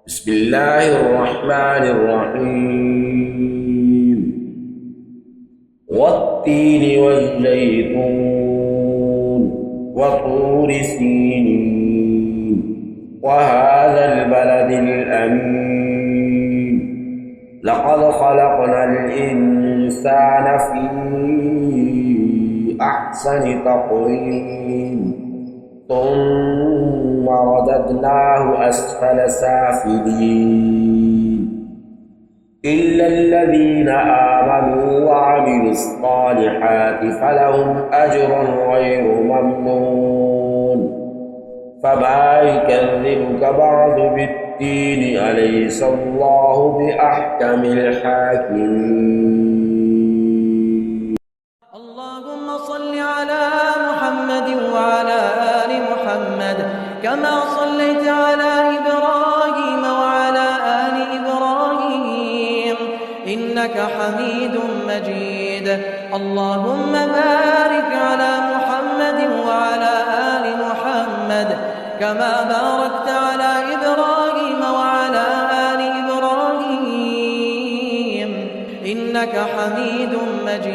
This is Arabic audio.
بسم الله الرحمن الرحيم والتين والزيتون وطور سينين وهذا البلد الأمين لقد خلقنا الإنسان في أحسن تقويم ثم رددناه أسفل سافلين إلا الذين آمنوا وعملوا الصالحات فلهم أجر غير ممنون فما يكذبك بعد بالدين أليس الله بأحكم الحاكمين. اللهم صل على محمد وعلى آل محمد كما صليت على إبراهيم وعلى آل إبراهيم إنك حميد مجيد. اللهم بارك على محمد وعلى آل محمد كما باركت على إبراهيم وعلى آل إبراهيم إنك حميد مجيد.